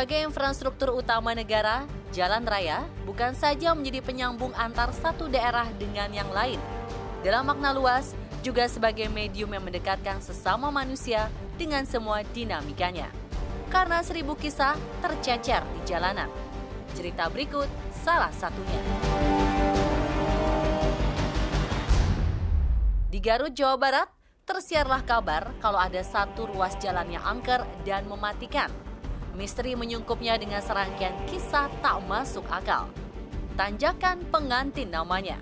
Sebagai infrastruktur utama negara, jalan raya bukan saja menjadi penyambung antar satu daerah dengan yang lain. Dalam makna luas, juga sebagai medium yang mendekatkan sesama manusia dengan semua dinamikanya. Karena 1000 kisah tercecer di jalanan. Cerita berikut salah satunya. Di Garut, Jawa Barat, tersiarlah kabar kalau ada satu ruas jalan yang angker dan mematikan. Misteri menyungkupnya dengan serangkaian kisah tak masuk akal. Tanjakan Pengantin namanya.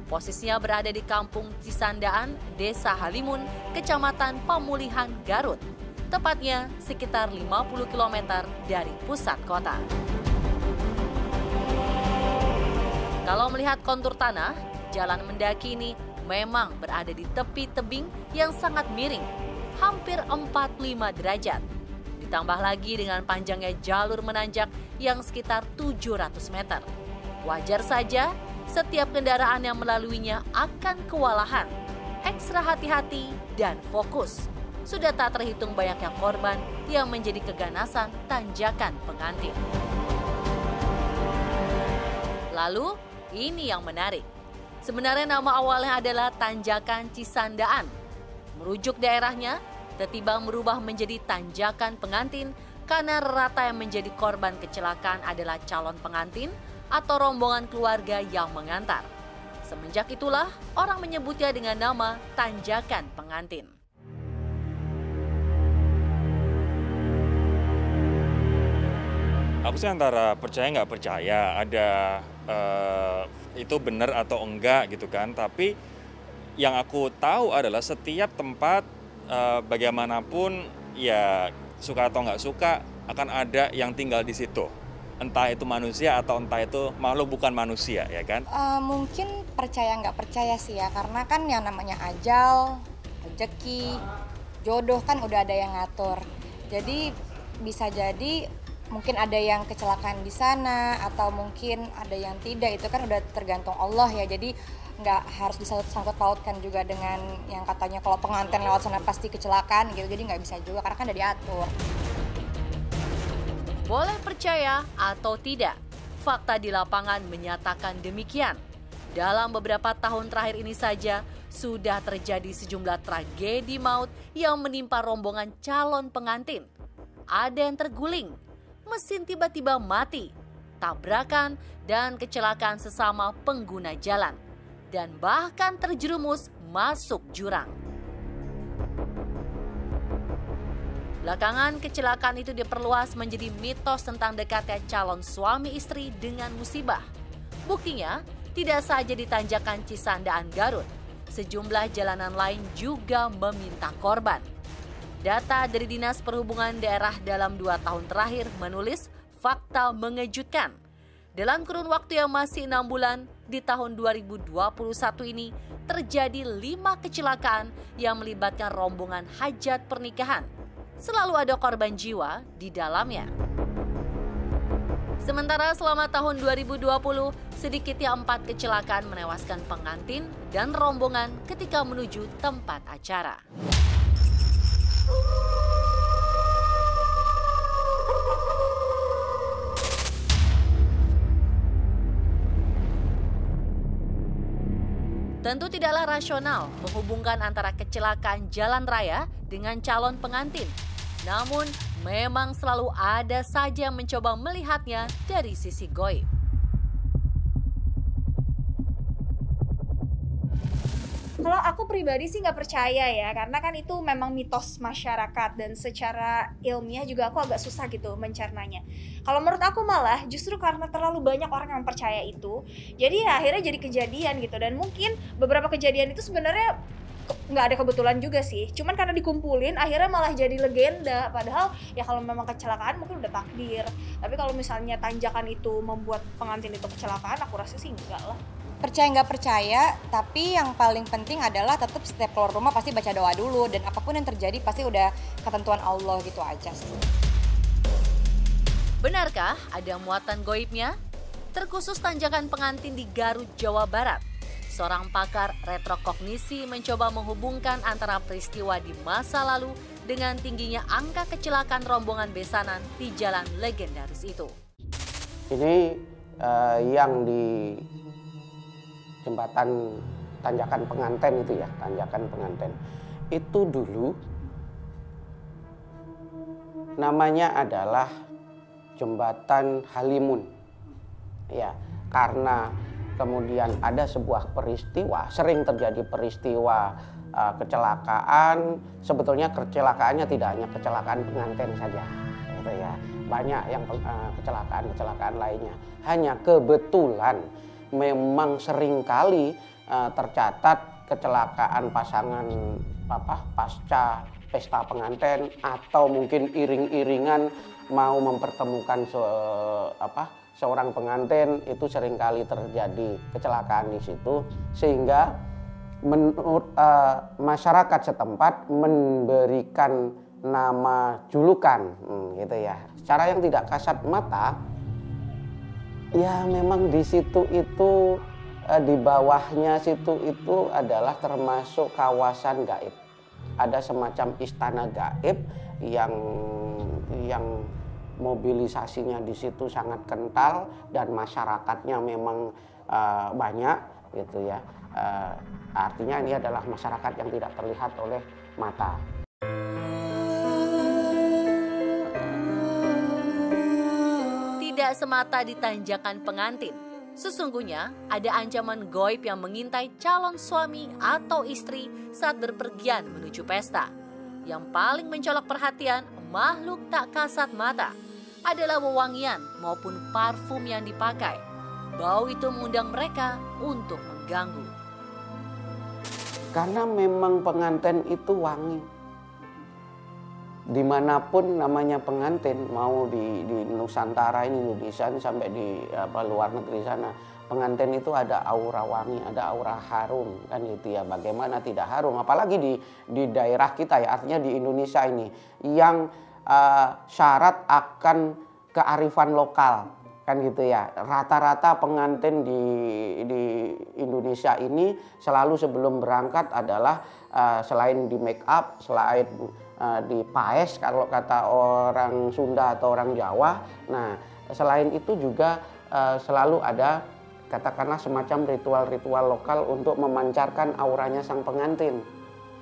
Posisinya berada di Kampung Cisandaan, Desa Halimun, Kecamatan Pemulihan, Garut. Tepatnya sekitar 50 km dari pusat kota. Kalau melihat kontur tanah, jalan mendaki ini memang berada di tepi tebing yang sangat miring, hampir 45 derajat. Ditambah lagi dengan panjangnya jalur menanjak yang sekitar 700 meter. Wajar saja setiap kendaraan yang melaluinya akan kewalahan, ekstra hati-hati dan fokus. Sudah tak terhitung banyaknya korban yang menjadi keganasan tanjakan Pengantin. Lalu, ini yang menarik. Sebenarnya nama awalnya adalah Tanjakan Cisandaan. Merujuk daerahnya, tiba-tiba berubah menjadi Tanjakan Pengantin karena rata yang menjadi korban kecelakaan adalah calon pengantin atau rombongan keluarga yang mengantar. Semenjak itulah orang menyebutnya dengan nama Tanjakan Pengantin. Aku sih antara percaya nggak percaya ada itu benar atau enggak gitu kan. Tapi yang aku tahu adalah setiap tempat bagaimanapun ya suka atau nggak suka akan ada yang tinggal di situ. Entah itu manusia atau entah itu makhluk bukan manusia, ya kan? Mungkin percaya nggak percaya sih ya, karena kan yang namanya ajal, rezeki, jodoh kan udah ada yang ngatur. Jadi bisa jadi mungkin ada yang kecelakaan di sana atau mungkin ada yang tidak, itu kan udah tergantung Allah ya. Jadi nggak harus disangkut pautkan juga dengan yang katanya kalau pengantin lewat sana pasti kecelakaan gitu. Jadi nggak bisa juga karena kan udah diatur. Boleh percaya atau tidak, fakta di lapangan menyatakan demikian. Dalam beberapa tahun terakhir ini saja, sudah terjadi sejumlah tragedi maut yang menimpa rombongan calon pengantin. Ada yang terguling, mesin tiba-tiba mati, tabrakan dan kecelakaan sesama pengguna jalan, dan bahkan terjerumus masuk jurang. Belakangan kecelakaan itu diperluas menjadi mitos tentang dekatnya calon suami istri dengan musibah. Buktinya, tidak saja di Tanjakan Cisandaan Garut, sejumlah jalanan lain juga meminta korban. Data dari Dinas Perhubungan Daerah dalam 2 tahun terakhir menulis fakta mengejutkan. Dalam kurun waktu yang masih 6 bulan, di tahun 2021 ini terjadi 5 kecelakaan yang melibatkan rombongan hajat pernikahan. Selalu ada korban jiwa di dalamnya. Sementara selama tahun 2020, sedikitnya 4 kecelakaan menewaskan pengantin dan rombongan ketika menuju tempat acara. Tentu tidaklah rasional menghubungkan antara kecelakaan jalan raya dengan calon pengantin. Namun, memang selalu ada saja yang mencoba melihatnya dari sisi gaib. Kalau aku pribadi sih nggak percaya ya, karena kan itu memang mitos masyarakat dan secara ilmiah juga aku agak susah gitu mencernanya. Kalau menurut aku malah justru karena terlalu banyak orang yang percaya itu, jadi ya akhirnya jadi kejadian gitu. Dan mungkin beberapa kejadian itu sebenarnya nggak ada kebetulan juga sih, cuman karena dikumpulin akhirnya malah jadi legenda. Padahal ya kalau memang kecelakaan mungkin udah takdir, tapi kalau misalnya tanjakan itu membuat pengantin itu kecelakaan, aku rasa sih enggak lah. Percaya nggak percaya, tapi yang paling penting adalah tetap setiap keluar rumah pasti baca doa dulu, dan apapun yang terjadi pasti udah ketentuan Allah gitu aja sih. Benarkah ada muatan goibnya? Terkhusus Tanjakan Pengantin di Garut, Jawa Barat. Seorang pakar retrokognisi mencoba menghubungkan antara peristiwa di masa lalu dengan tingginya angka kecelakaan rombongan besanan di jalan legendaris itu. Ini yang di jembatan Tanjakan Penganten itu ya, Tanjakan Penganten. Itu dulu namanya adalah Jembatan Halimun. Ya, karena kemudian ada sebuah peristiwa, sering terjadi peristiwa kecelakaan. Sebetulnya kecelakaannya tidak hanya kecelakaan pengantin saja, gitu ya. Banyak yang kecelakaan lainnya. Hanya kebetulan memang seringkali tercatat kecelakaan pasangan pasca pesta pengantin atau mungkin iring-iringan mau mempertemukan seorang pengantin, itu seringkali terjadi kecelakaan di situ, sehingga menurut masyarakat setempat memberikan nama julukan, gitu ya. Secara yang tidak kasat mata, ya memang di situ itu di bawahnya situ itu adalah termasuk kawasan gaib. Ada semacam istana gaib yang mobilisasinya di situ sangat kental dan masyarakatnya memang banyak, gitu ya. Artinya ini adalah masyarakat yang tidak terlihat oleh mata. Tidak semata di Tanjakan Pengantin, sesungguhnya ada ancaman goib yang mengintai calon suami atau istri saat berpergian menuju pesta. Yang paling mencolok perhatian makhluk tak kasat mata adalah wewangian maupun parfum yang dipakai. Bau itu mengundang mereka untuk mengganggu. Karena memang pengantin itu wangi. Dimanapun namanya pengantin, mau di Nusantara ini, Indonesia ini, sampai di luar negeri sana, pengantin itu ada aura wangi, ada aura harum, kan gitu ya. Bagaimana tidak harum, apalagi di daerah kita ya, artinya di Indonesia ini yang syarat akan kearifan lokal, kan gitu ya. Rata-rata pengantin di Indonesia ini selalu sebelum berangkat adalah selain di make up, selain dipaes kalau kata orang Sunda atau orang Jawa. Nah, selain itu juga selalu ada katakanlah semacam ritual-ritual lokal untuk memancarkan auranya sang pengantin.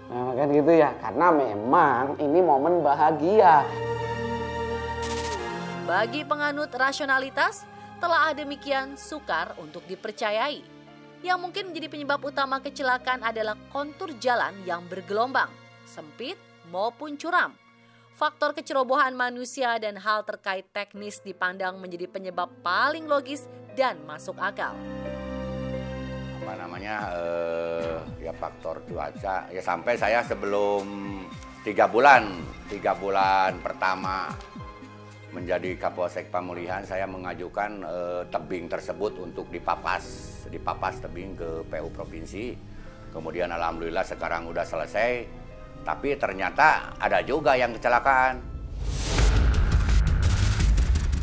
Nah, kan gitu ya, karena memang ini momen bahagia. Bagi penganut rasionalitas, telah demikian sukar untuk dipercayai. Yang mungkin menjadi penyebab utama kecelakaan adalah kontur jalan yang bergelombang, sempit maupun curam. Faktor kecerobohan manusia dan hal terkait teknis dipandang menjadi penyebab paling logis dan masuk akal. Ya faktor cuaca. Ya sampai saya sebelum 3 bulan pertama menjadi Kapolsek Pamulihan, saya mengajukan tebing tersebut untuk dipapas tebing ke PU Provinsi. Kemudian alhamdulillah sekarang udah selesai. Tapi ternyata ada juga yang kecelakaan.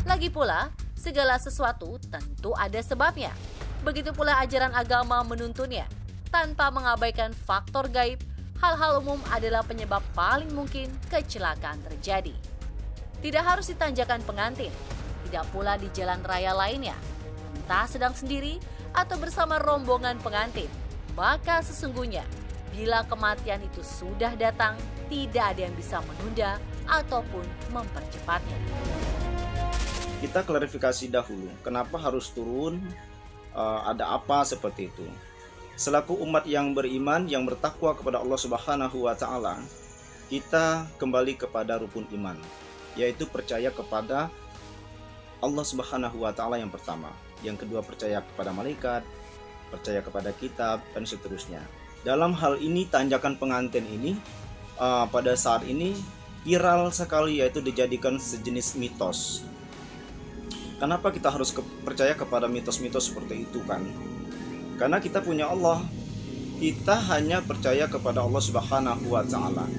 Lagi pula, segala sesuatu tentu ada sebabnya. Begitu pula ajaran agama menuntunnya. Tanpa mengabaikan faktor gaib, hal-hal umum adalah penyebab paling mungkin kecelakaan terjadi. Tidak harus di Tanjakan Pengantin, tidak pula di jalan raya lainnya. Entah sedang sendiri atau bersama rombongan pengantin, maka sesungguhnya bila kematian itu sudah datang, tidak ada yang bisa menunda ataupun mempercepatnya. Kita klarifikasi dahulu, kenapa harus turun, ada apa seperti itu. Selaku umat yang beriman, yang bertakwa kepada Allah Subhanahu wa Ta'ala, kita kembali kepada rukun iman, yaitu percaya kepada Allah Subhanahu wa Ta'ala yang pertama. Yang kedua, percaya kepada malaikat, percaya kepada kitab, dan seterusnya. Dalam hal ini Tanjakan Pengantin ini pada saat ini viral sekali, yaitu dijadikan sejenis mitos. Kenapa kita harus percaya kepada mitos-mitos seperti itu kan? Karena kita punya Allah. Kita hanya percaya kepada Allah Subhanahu wa Ta'ala.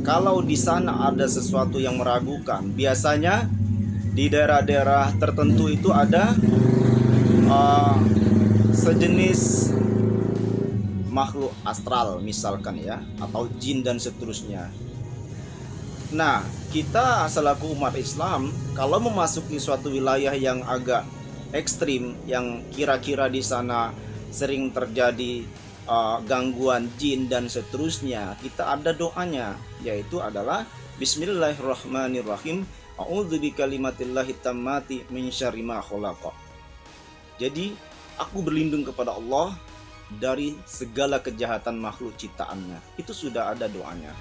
Kalau di sana ada sesuatu yang meragukan, biasanya di daerah-daerah tertentu itu ada sejenis makhluk astral misalkan ya, atau jin dan seterusnya. Nah, kita selaku umat Islam kalau memasuki suatu wilayah yang agak ekstrim, yang kira-kira di sana sering terjadi gangguan jin dan seterusnya, kita ada doanya, yaitu adalah Bismillahirrahmanirrahim. A'udzu bikalimatillahi tammati min syarri ma khalaqa. Jadi, aku berlindung kepada Allah dari segala kejahatan makhluk ciptaannya. Itu sudah ada doanya.